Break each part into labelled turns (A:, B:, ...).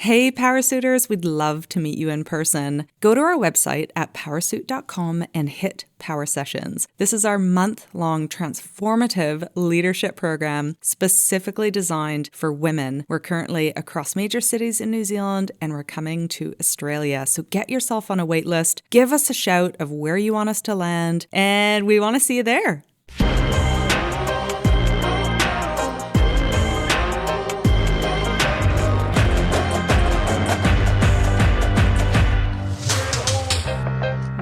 A: Hey, Powrsuitors, we'd love to meet you in person. Go to our website at powrsuit.com and hit Power Sessions. This is our month-long transformative leadership program specifically designed for women. We're currently across major cities in New Zealand and we're coming to Australia. So get yourself on a wait list, give us a shout of where you want us to land, and we want to see you there.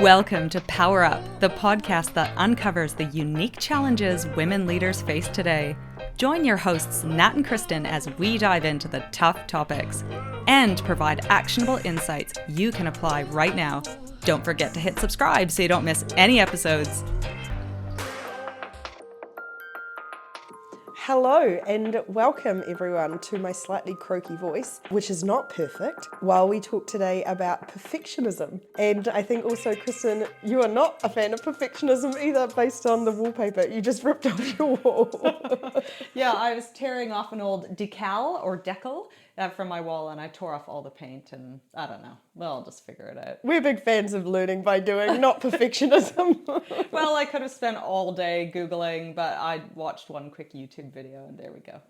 A: Welcome to Power Up, the podcast that uncovers the unique challenges women leaders face today. Join your hosts, Nat and Kristen, as we dive into the tough topics and provide actionable insights you can apply right now. Don't forget to hit subscribe so you don't miss any episodes.
B: Hello and welcome everyone to my slightly croaky voice, which is not perfect, while we talk today about perfectionism. And I think also, Kristen, you are not a fan of perfectionism either based on the wallpaper. You just ripped off your wall.
A: Yeah, I was tearing off an old decal from my wall and I tore off all the paint and I don't know. Well, I'll just figure it out.
B: We're big fans of learning by doing, not perfectionism.
A: Well, I could have spent all day Googling, but I watched one quick YouTube video and there we go.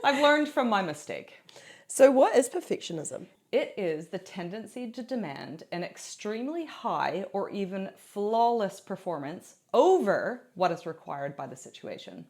A: I've learned from my mistake.
B: So what is perfectionism?
A: It is the tendency to demand an extremely high or even flawless performance over what is required by the situation.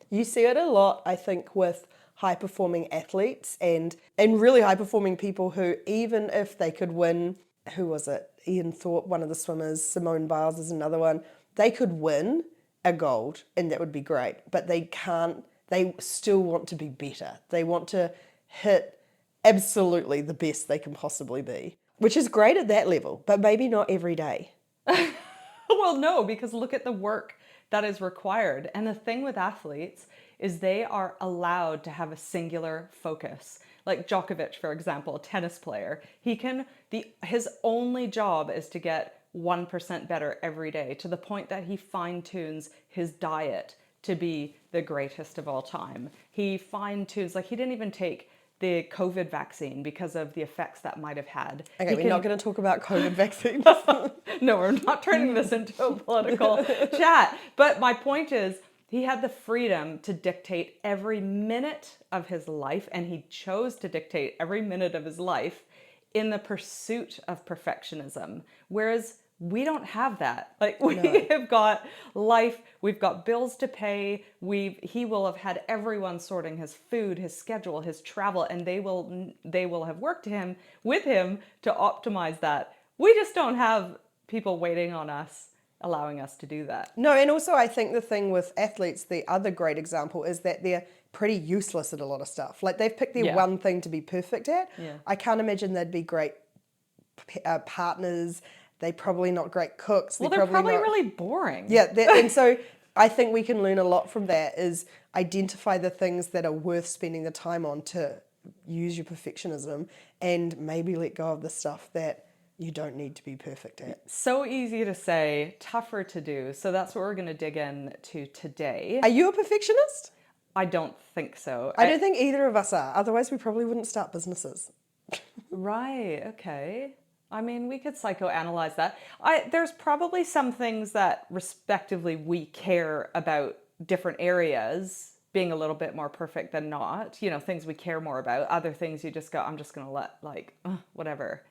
B: You see it a lot, I think, with high-performing athletes and really high-performing people who, even if they could win, who was it? Ian Thorpe, one of the swimmers, Simone Biles is another one. They could win a gold and that would be great, but they can't, they still want to be better. They want to hit absolutely the best they can possibly be, which is great at that level, but maybe not every day.
A: Well, no, because look at the work that is required. And the thing with athletes is they are allowed to have a singular focus. Like Djokovic, for example, a tennis player, his only job is to get 1% better every day, to the point that he fine-tunes his diet to be the greatest of all time. He fine-tunes, like he didn't even take the COVID vaccine because of the effects that might have had.
B: Okay, we're not going to talk about COVID vaccines.
A: No, we're not turning this into a political chat. But my point is, he had the freedom to dictate every minute of his life, and he chose to dictate every minute of his life in the pursuit of perfectionism. Whereas we don't have that. Like we have got life, we've got bills to pay. He will have had everyone sorting his food, his schedule, his travel, and they will have worked with him to optimize that. We just don't have people waiting on us, allowing us to do that.
B: No, and also I think the thing with athletes, the other great example is that they're pretty useless at a lot of stuff. Like they've picked their one thing to be perfect at. Yeah. I can't imagine they'd be great partners. They're probably not great cooks.
A: Well, they're probably really boring.
B: Yeah, and so I think we can learn a lot from that is identify the things that are worth spending the time on to use your perfectionism and maybe let go of the stuff that you don't need to be perfect at.
A: So easy to say, tougher to do. So that's what we're going to dig into today.
B: Are you a perfectionist?
A: I don't think so.
B: I don't think either of us are. Otherwise, we probably wouldn't start businesses.
A: Right, okay. I mean, we could psychoanalyze that. There's probably some things that respectively we care about different areas being a little bit more perfect than not. You know, things we care more about. Other things you just go, I'm just going to let, whatever.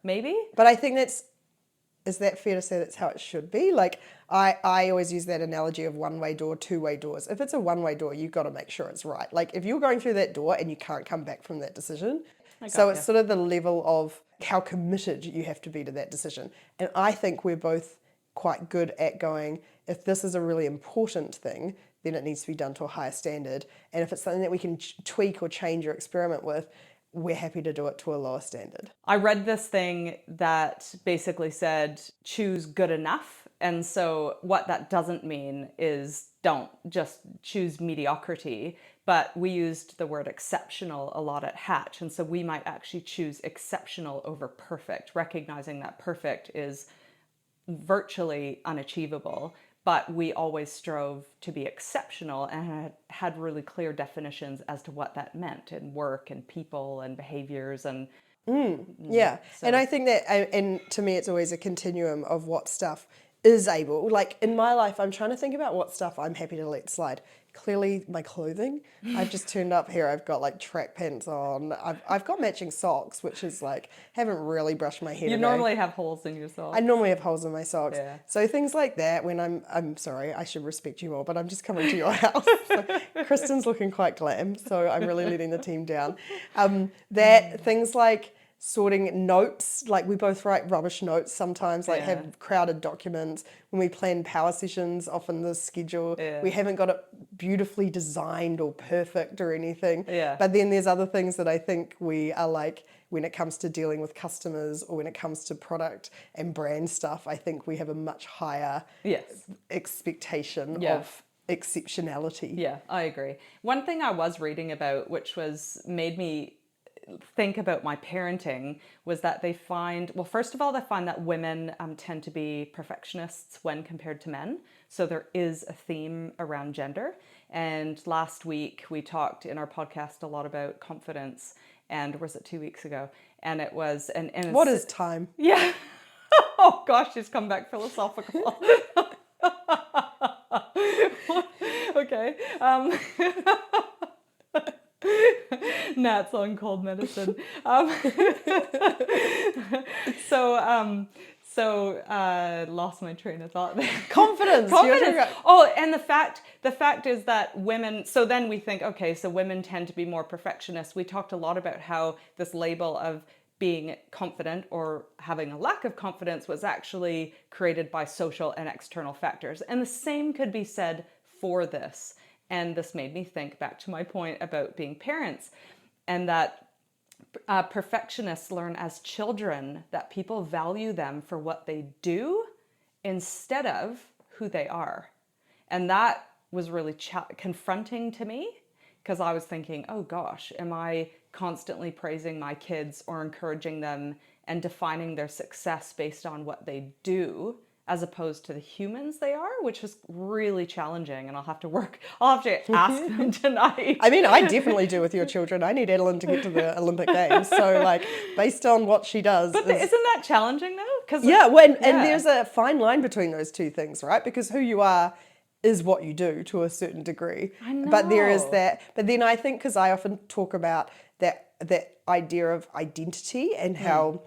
A: Maybe?
B: But I think is that fair to say that's how it should be? Like, I always use that analogy of one-way door, two-way doors. If it's a one-way door, you've got to make sure it's right. Like, if you're going through that door and you can't come back from that decision, so it's sort of the level of how committed you have to be to that decision. And I think we're both quite good at going, if this is a really important thing, then it needs to be done to a higher standard. And if it's something that we can tweak or change or experiment with, we're happy to do it to a lower standard.
A: I read this thing that basically said, choose good enough. And so what that doesn't mean is don't just choose mediocrity, but we used the word exceptional a lot at Hatch. And so we might actually choose exceptional over perfect, recognizing that perfect is virtually unachievable. but we always strove to be exceptional and had really clear definitions as to what that meant in work and people and behaviors and
B: Yeah.
A: so
B: And I think that, and to me, it's always a continuum of what stuff is able. Like in my life, I'm trying to think about what stuff I'm happy to let slide. Clearly, my clothing. I've just turned up here. I've got like track pants on. I've got matching socks, which is like, haven't really brushed my hair
A: you
B: today.
A: normally have holes in your socks.
B: I normally have holes in my socks.
A: Yeah.
B: So things like that, when I'm sorry, I should respect you more, but I'm just coming to your house. So Kristen's looking quite glam, so I'm really letting the team down. Things like sorting notes, like we both write rubbish notes sometimes, like have crowded documents. When we plan power sessions, often the schedule, we haven't got it beautifully designed or perfect or anything.
A: Yeah.
B: But then there's other things that I think we are like, when it comes to dealing with customers or when it comes to product and brand stuff, I think we have a much higher expectation of exceptionality.
A: Yeah, I agree. One thing I was reading about, which was made me think about my parenting, was that they find, well, first of all, they find that women tend to be perfectionists when compared to men. So there is a theme around gender. And last week we talked in our podcast a lot about confidence. And was it 2 weeks ago? And it was, and
B: What is time?
A: Yeah. Oh gosh, she's come back philosophical. Okay. Nat's on cold medicine. Lost my train of thought there.
B: Confidence.
A: Oh, and the fact is that women, so then we think, okay, so women tend to be more perfectionists. We talked a lot about how this label of being confident or having a lack of confidence was actually created by social and external factors. And the same could be said for this. And this made me think back to my point about being parents, and that perfectionists learn as children that people value them for what they do instead of who they are. And that was really confronting to me, because I was thinking, oh gosh, am I constantly praising my kids or encouraging them and defining their success based on what they do as opposed to the humans they are, which was really challenging. And I'll have to ask them tonight.
B: I mean, I definitely do with your children. I need Adeline to get to the Olympic Games. So like, based on what she does.
A: But isn't that challenging though?
B: And there's a fine line between those two things, right? Because who you are is what you do to a certain degree.
A: I know.
B: But there is that. But then I think, because I often talk about that idea of identity and how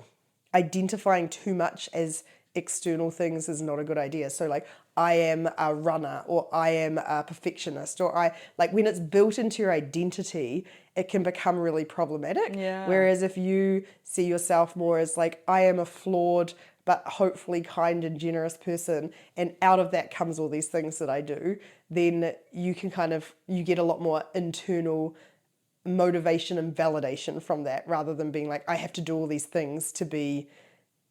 B: identifying too much as external things is not a good idea. So like, I am a runner, or I am a perfectionist, or when it's built into your identity, it can become really problematic.
A: Yeah.
B: Whereas if you see yourself more as like, I am a flawed but hopefully kind and generous person, and out of that comes all these things that I do, then you can you get a lot more internal motivation and validation from that, rather than being like, I have to do all these things to be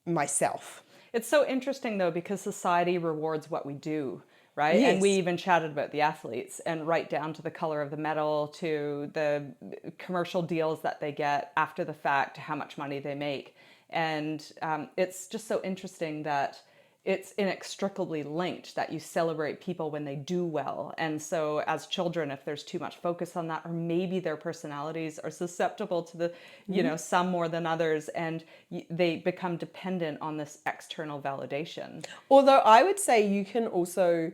B: myself.
A: It's so interesting though, because society rewards what we do, right?
B: Yes.
A: And we even chatted about the athletes, and right down to the color of the medal, to the commercial deals that they get after the fact, how much money they make. And it's just so interesting that it's inextricably linked, that you celebrate people when they do well. And so as children, if there's too much focus on that, or maybe their personalities are susceptible to the, some more than others, and they become dependent on this external validation.
B: Although I would say you can also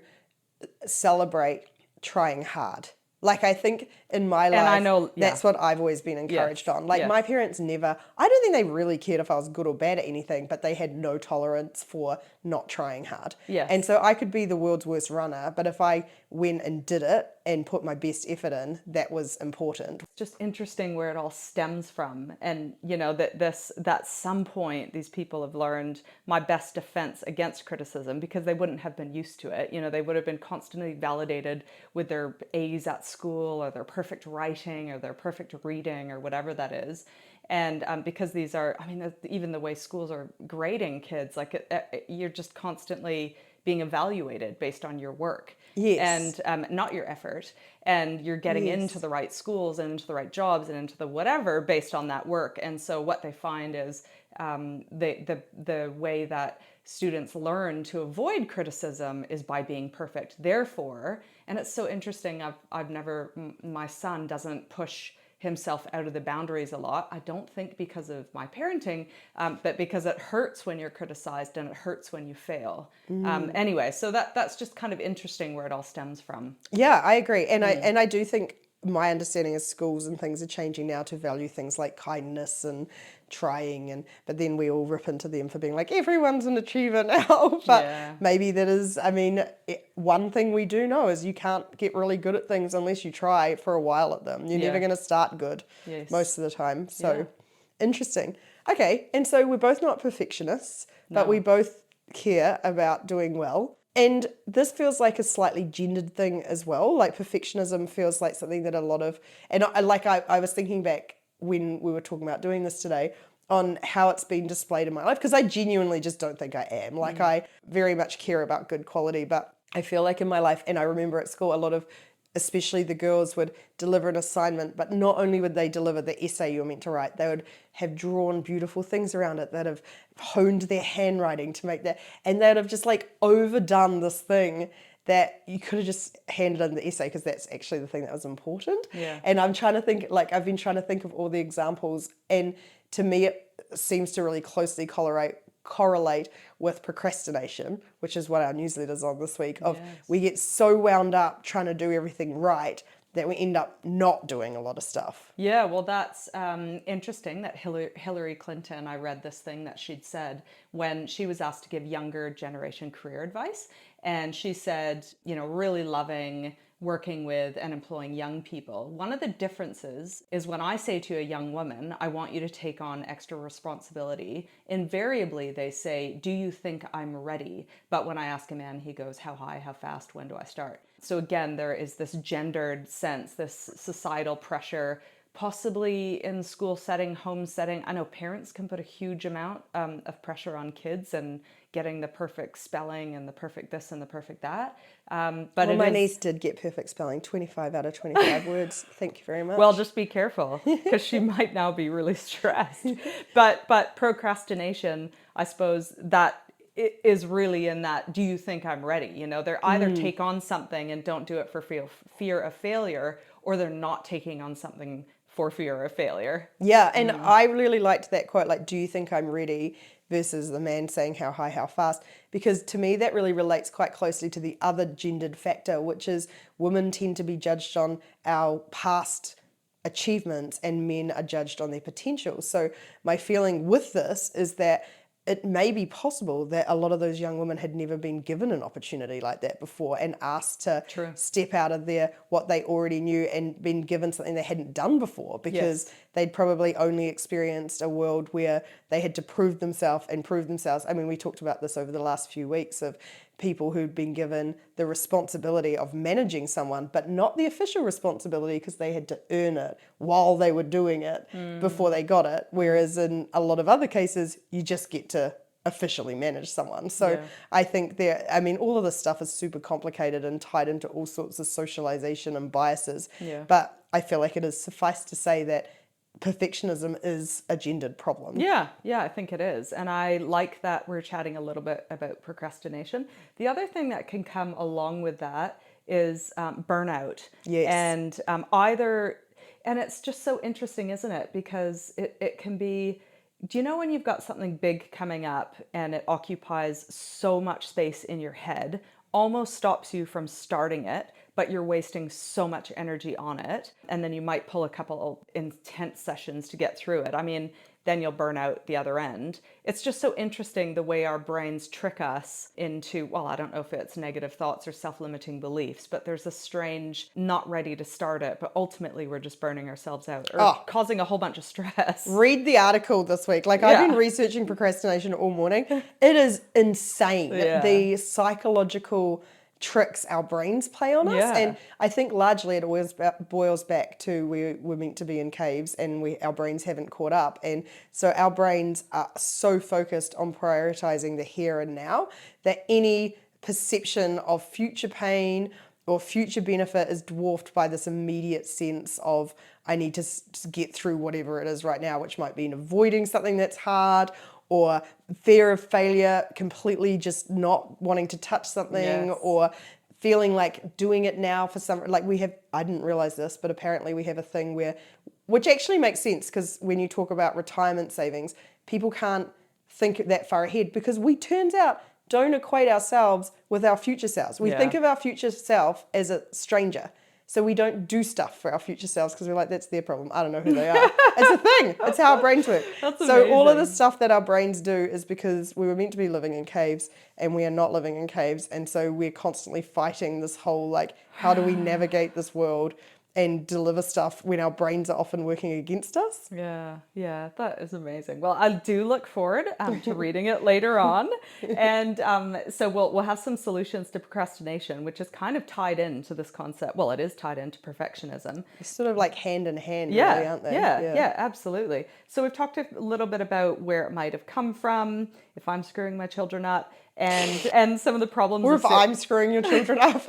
B: celebrate trying hard. Like, I think in my life,
A: And I know,
B: that's what I've always been encouraged on. Like, my parents never, I don't think they really cared if I was good or bad at anything, but they had no tolerance for not trying hard.
A: Yes.
B: And so I could be the world's worst runner, but if I went and did it and put my best effort in, that was important.
A: It's just interesting where it all stems from. And, that at some point, these people have learned my best defense against criticism, because they wouldn't have been used to it. They would have been constantly validated with their A's at school, or their perfect writing, or their perfect reading, or whatever that is. And because these are, even the way schools are grading kids, like you're just constantly being evaluated based on your work.
B: Yes.
A: And not your effort, and you're getting into the right schools and into the right jobs and into the whatever based on that work. And so what they find is the way that students learn to avoid criticism is by being perfect. Therefore, and it's so interesting, I've never, my son doesn't push himself out of the boundaries a lot. I don't think because of my parenting, but because it hurts when you're criticized and it hurts when you fail. Anyway, so that's just kind of interesting where it all stems from.
B: Yeah, I agree. And I do think my understanding is schools and things are changing now to value things like kindness and trying, and but then we all rip into them for being like, everyone's an achiever now. But
A: Yeah.
B: maybe that is, I mean, one thing we do know is you can't get really good at things unless you try for a while at them. You're never going to start good most of the time. So interesting. Okay, and so we're both not perfectionists, but we both care about doing well. And this feels like a slightly gendered thing as well. Like perfectionism feels like something that a lot of, and I was thinking back when we were talking about doing this today on how it's been displayed in my life, because I genuinely just don't think I am. Like I very much care about good quality, but I feel like in my life, and I remember at school, a lot of, especially the girls would deliver an assignment, but not only would they deliver the essay you were meant to write, they would have drawn beautiful things around it, that have honed their handwriting to make that, and they'd have just like overdone this thing that you could have just handed in the essay because that's actually the thing that was important.
A: Yeah.
B: And I'm trying to think, like I've been trying to think of all the examples, and to me it seems to really closely correlate with procrastination, which is what our newsletter's on this week, of we get so wound up trying to do everything right that we end up not doing a lot of stuff.
A: Yeah, well, that's interesting that Hillary Clinton, I read this thing that she'd said when she was asked to give younger generation career advice. And she said, you know, really loving working with and employing young people. One of the differences is when I say to a young woman, I want you to take on extra responsibility, invariably they say, do you think I'm ready? But when I ask a man, he goes, how high, how fast, when do I start? So again, there is this gendered sense, this societal pressure, possibly in school setting, home setting. I know parents can put a huge amount of pressure on kids and getting the perfect spelling and the perfect this and the perfect that. But
B: my niece did get perfect spelling, 25 out of 25 words. Thank you very much.
A: Well, just be careful because she might now be really stressed. But procrastination, I suppose, that is really in that, do you think I'm ready? You know, they're either take on something and don't do it for fear of failure, or they're not taking on something for fear of failure.
B: Yeah, and I really liked that quote, like, do you think I'm ready? Versus the man saying how high, how fast. Because to me, that really relates quite closely to the other gendered factor, which is women tend to be judged on our past achievements and men are judged on their potential. So my feeling with this is that it may be possible that a lot of those young women had never been given an opportunity like that before and asked to step out of what they already knew and been given something they hadn't done before, because they'd probably only experienced a world where they had to prove themselves. I mean, we talked about this over the last few weeks of people who'd been given the responsibility of managing someone, but not the official responsibility because they had to earn it while they were doing it before they got it. Whereas in a lot of other cases, you just get to officially manage someone. So I think all of this stuff is super complicated and tied into all sorts of socialization and biases. But I feel like it is suffice to say that perfectionism is a gendered problem.
A: Yeah, I think it is. And I like that we're chatting a little bit about procrastination. The other thing that can come along with that is burnout.
B: Yes.
A: And and it's just so interesting, isn't it? Because it can be, do you know when you've got something big coming up and it occupies so much space in your head, almost stops you from starting it, but you're wasting so much energy on it, and then you might pull a couple intense sessions to get through it. I mean, then you'll burn out the other end. It's just so interesting the way our brains trick us into, well, I don't know if it's negative thoughts or self-limiting beliefs, but there's a strange not ready to start it, but ultimately we're just burning ourselves out or causing a whole bunch of stress.
B: Read the article this week. Like I've been researching procrastination all morning. It is insane. The psychological tricks our brains play on us, and I think largely it always boils back to we're meant to be in caves and our brains haven't caught up, and so our brains are so focused on prioritizing the here and now that any perception of future pain or future benefit is dwarfed by this immediate sense of I need to get through whatever it is right now, which might mean avoiding something that's hard, or fear of failure, completely just not wanting to touch something,
A: Yes.
B: or feeling like doing it now for some, like I didn't realize this, but apparently we have a thing which actually makes sense, because when you talk about retirement savings, people can't think that far ahead, because we, turns out, don't equate ourselves with our future selves. We think of our future self as a stranger. So we don't do stuff for our future selves because we're like, that's their problem. I don't know who they are. It's a thing. It's how our brains work.
A: That's
B: so all of the
A: amazing.
B: stuff that our brains do is because we were meant to be living in caves and we are not living in caves. And so we're constantly fighting this whole, like, how do we navigate this world and deliver stuff when our brains are often working against us?
A: Yeah, that is amazing. Well, I do look forward to reading it later on, and so we'll have some solutions to procrastination, which is kind of tied into this concept. Well, it is tied into perfectionism.
B: It's sort of like hand in hand,
A: Yeah,
B: really, aren't they?
A: yeah, absolutely. So we've talked a little bit about where it might have come from, if I'm screwing my children up, and some of the problems.
B: Or if I'm screwing your children up.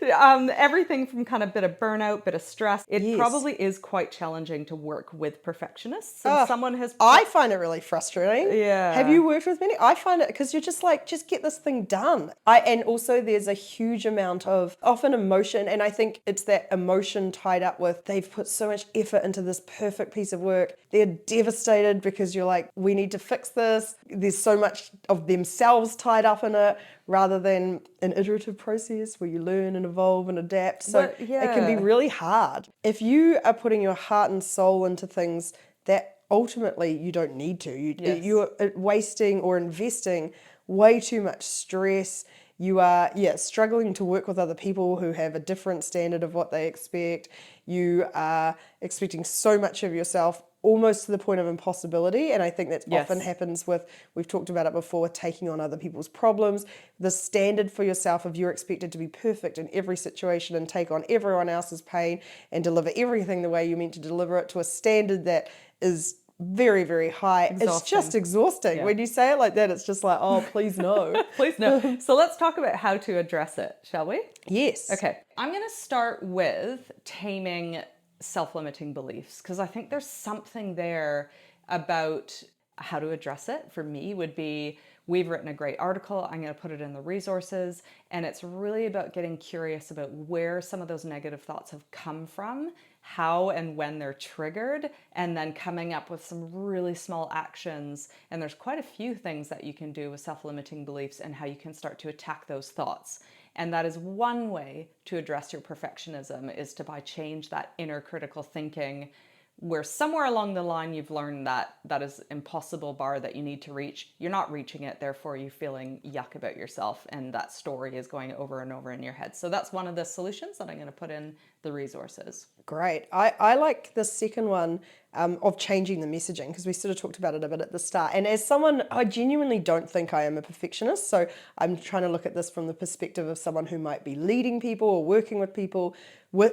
A: Everything from kind of bit of burnout, bit of stress. It
B: Yes.
A: probably is quite challenging to work with perfectionists. And someone has.
B: I find it really frustrating.
A: Yeah.
B: Have you worked with many? I find it, because you're just like, just get this thing done. And also there's a huge amount of often emotion, and I think it's that emotion tied up with they've put so much effort into this perfect piece of work. They're devastated because you're like, we need to fix this. There's so much of themselves tied up in it, rather than an iterative process where you learn and evolve and adapt. So
A: But, yeah.
B: it can be really hard. If you are putting your heart and soul into things that ultimately you don't need to,
A: Yes.
B: you're wasting or investing way too much stress. You are, struggling to work with other people who have a different standard of what they expect. You are expecting so much of yourself, almost to the point of impossibility. And I think that
A: Yes.
B: often happens with, we've talked about it before, with taking on other people's problems. The standard for yourself of you're expected to be perfect in every situation and take on everyone else's pain and deliver everything the way you're meant to deliver it, to a standard that is very, very high. It's
A: Exhausting.
B: just exhausting.
A: Yeah.
B: When you say it like that, it's just like, oh, please no.
A: Please no. So let's talk about how to address it, shall we?
B: Yes.
A: Okay. I'm going to start with taming self-limiting beliefs, because I think there's something there about how to address it. For me, would be, we've written a great article. I'm going to put it in the resources. And it's really about getting curious about where some of those negative thoughts have come from, how and when they're triggered, and then coming up with some really small actions. And there's quite a few things that you can do with self-limiting beliefs and how you can start to attack those thoughts. And that is one way to address your perfectionism, is to change that inner critical thinking, where somewhere along the line you've learned that that is impossible bar that you need to reach. You're not reaching it, therefore you're feeling yuck about yourself, and that story is going over and over in your head. So that's one of the solutions that I'm going to put in the resources.
B: Great. I like the second one, of changing the messaging, because we sort of talked about it a bit at the start. And as someone, I genuinely don't think I am a perfectionist. So I'm trying to look at this from the perspective of someone who might be leading people or working with people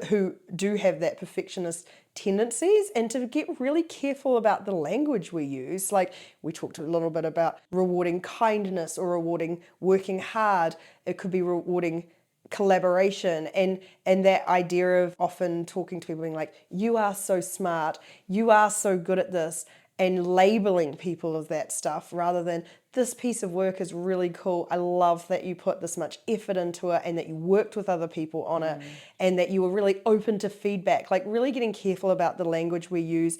B: who do have that perfectionist tendencies, and to get really careful about the language we use. Like, we talked a little bit about rewarding kindness or rewarding working hard. It could be rewarding collaboration, and that idea of often talking to people being like, you are so smart, you are so good at this, and labeling people of that stuff, rather than, this piece of work is really cool, I love that you put this much effort into it and that you worked with other people on it, and that you were really open to feedback. Like, really getting careful about the language we use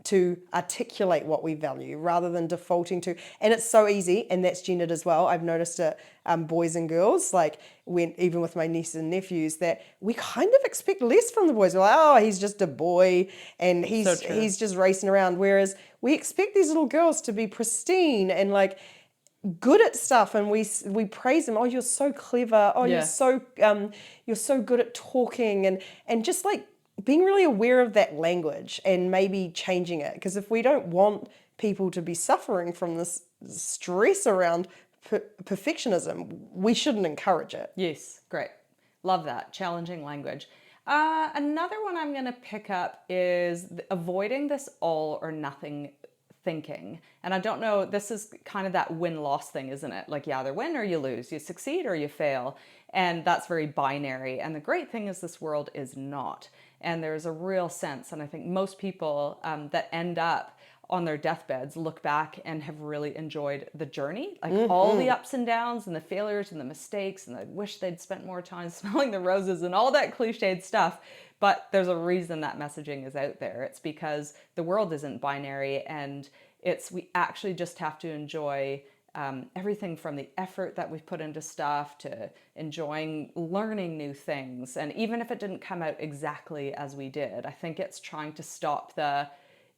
B: to articulate what we value, rather than defaulting to, and it's so easy, and that's gendered as well. I've noticed it, boys and girls, like, when even with my nieces and nephews, that we kind of expect less from the boys. We're like, oh, he's just a boy and he's just racing around, whereas we expect these little girls to be pristine and like good at stuff, and we praise them. Oh, you're so clever. Oh,
A: Yeah.
B: you're so good at talking, and just like being really aware of that language and maybe changing it. Because if we don't want people to be suffering from this stress around perfectionism, we shouldn't encourage it.
A: Yes, great. Love that. Challenging language. Another one I'm going to pick up is avoiding this all or nothing thinking. And I don't know, this is kind of that win-loss thing, isn't it? Like you either win or you lose, you succeed or you fail. And that's very binary. And the great thing is this world is not. And there's a real sense, and I think most people that end up on their deathbeds look back and have really enjoyed the journey, like all the ups and downs and the failures and the mistakes, and I wish they'd spent more time smelling the roses and all that cliched stuff. But there's a reason that messaging is out there. It's because the world isn't binary, and we actually just have to enjoy everything from the effort that we've put into stuff to enjoying learning new things. And even if it didn't come out exactly as we did, I think it's trying to stop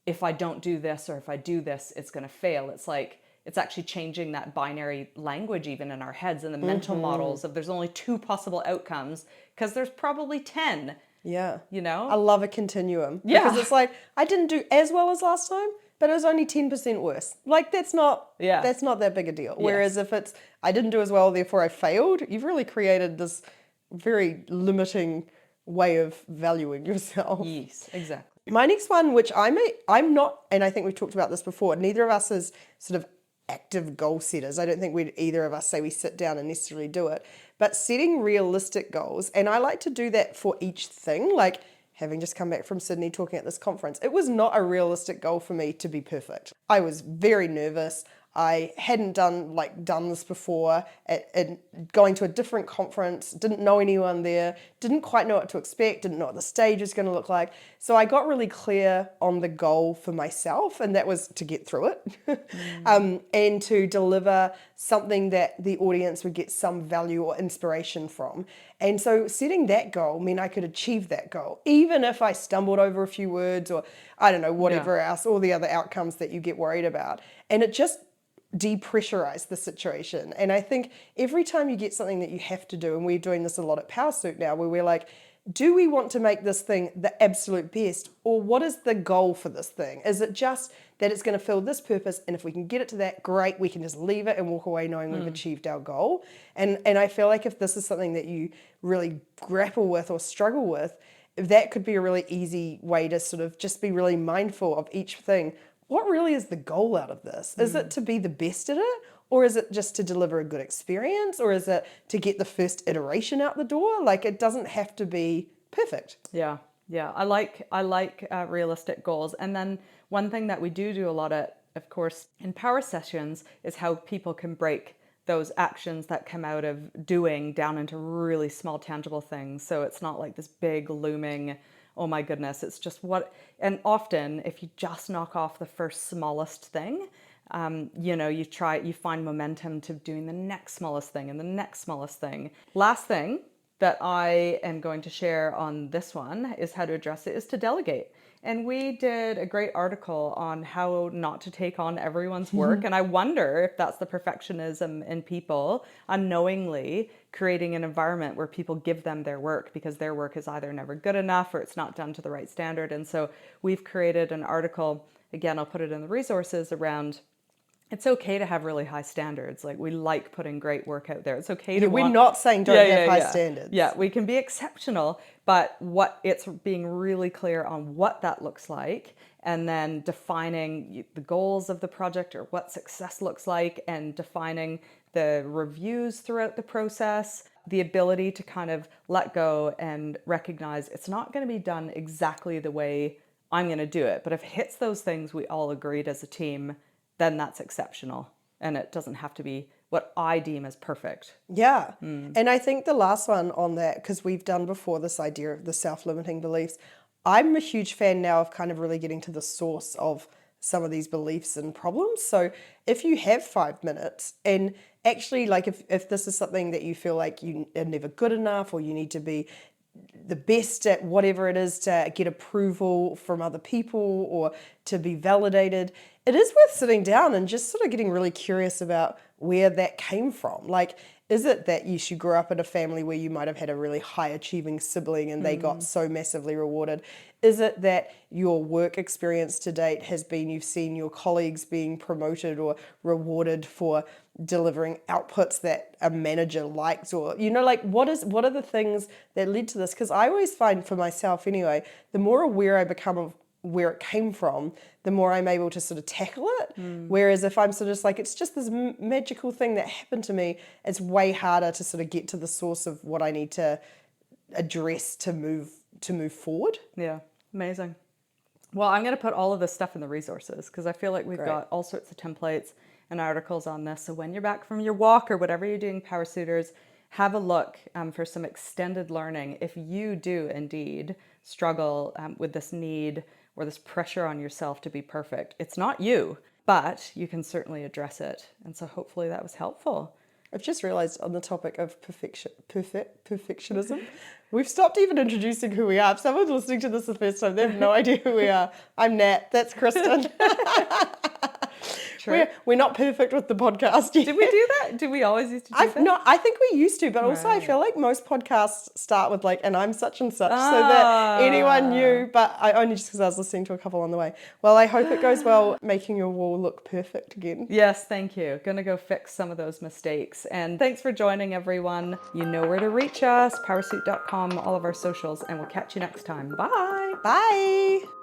A: if I don't do this or if I do this, it's going to fail. It's like, it's actually changing that binary language even in our heads and the mental models of there's only 2 possible outcomes because there's probably 10.
B: Yeah.
A: You know?
B: I love a continuum.
A: Yeah.
B: Because it's like, I didn't do as well as last time, but it was only 10% worse. Like, that's not that big a deal. Whereas if it's, I didn't do as well, therefore I failed, you've really created this very limiting way of valuing yourself.
A: Yes, exactly.
B: My next one, which I'm not, and I think we've talked about this before, neither of us is sort of active goal setters. I don't think either of us say we sit down and necessarily do it, but setting realistic goals. And I like to do that for each thing. Like, having just come back from Sydney talking at this conference, it was not a realistic goal for me to be perfect. I was very nervous. I hadn't done this before, and going to a different conference, didn't know anyone there, didn't quite know what to expect, didn't know what the stage was going to look like. So I got really clear on the goal for myself, and that was to get through it and to deliver something that the audience would get some value or inspiration from. And so setting that goal meant I could achieve that goal, even if I stumbled over a few words or I don't know, whatever else, all the other outcomes that you get worried about. And it just depressurize the situation. And I think every time you get something that you have to do, and we're doing this a lot at Powrsuit now, where we're like, do we want to make this thing the absolute best, or what is the goal for this thing? Is it just that it's going to fill this purpose, and if we can get it to that, great, we can just leave it and walk away knowing we've achieved our goal? And I feel like if this is something that you really grapple with or struggle with, that could be a really easy way to sort of just be really mindful of each thing. What really is the goal out of this? Is it to be the best at it? Or is it just to deliver a good experience? Or is it to get the first iteration out the door? Like, it doesn't have to be perfect.
A: Yeah. I like realistic goals. And then one thing that we do a lot of course, in power sessions is how people can break those actions that come out of doing down into really small, tangible things. So it's not like this big looming, oh my goodness, it's just and often if you just knock off the first smallest thing, you find momentum to doing the next smallest thing and the next smallest thing. Last thing that I am going to share on this one is how to address it is to delegate. And we did a great article on how not to take on everyone's work. And I wonder if that's the perfectionism in people unknowingly creating an environment where people give them their work because their work is either never good enough or it's not done to the right standard. And so we've created an article, again, I'll put it in the resources, around it's okay to have really high standards. Like, we like putting great work out there. It's okay to
B: we're not saying don't have high standards.
A: Yeah, we can be exceptional, but it's being really clear on what that looks like, and then defining the goals of the project or what success looks like, and defining the reviews throughout the process, the ability to kind of let go and recognize it's not going to be done exactly the way I'm going to do it. But if it hits those things we all agreed as a team, then that's exceptional. And it doesn't have to be what I deem as perfect.
B: Yeah. And I think the last one on that, because we've done before this idea of the self-limiting beliefs, I'm a huge fan now of kind of really getting to the source of some of these beliefs and problems. So if you have 5 minutes, and actually, like, if this is something that you feel like you are never good enough, or you need to be the best at whatever it is to get approval from other people or to be validated, it is worth sitting down and just sort of getting really curious about where that came from. Like, is it that you grew up in a family where you might have had a really high achieving sibling and they got so massively rewarded? Is it that your work experience to date has been you've seen your colleagues being promoted or rewarded for delivering outputs that a manager liked? Or, what are the things that led to this? Because I always find for myself anyway, the more aware I become of where it came from, the more I'm able to sort of tackle it. Whereas if I'm sort of just like, it's just this magical thing that happened to me, it's way harder to sort of get to the source of what I need to address to move forward.
A: Yeah, amazing. Well, I'm going to put all of this stuff in the resources because I feel like we've got all sorts of templates and articles on this. So when you're back from your walk or whatever you're doing, Powrsuitors, have a look for some extended learning. If you do indeed struggle with this need or this pressure on yourself to be perfect, it's not you, but you can certainly address it. And so hopefully that was helpful.
B: I've just realised on the topic of perfectionism, we've stopped even introducing who we are. If someone's listening to this the first time, they have no idea who we are. I'm Nat, that's Kristen. We're not perfect with the podcast yet.
A: Did we do that? Did we always used to do that?
B: No, I think we used to, but also I feel like most podcasts start with like, and I'm such and such, so that anyone knew, but I only just because I was listening to a couple on the way. Well, I hope it goes well making your wall look perfect again.
A: Yes, thank you. Gonna go fix some of those mistakes. And thanks for joining, everyone. You know where to reach us, powrsuit.com, all of our socials, and we'll catch you next time. Bye.
B: Bye.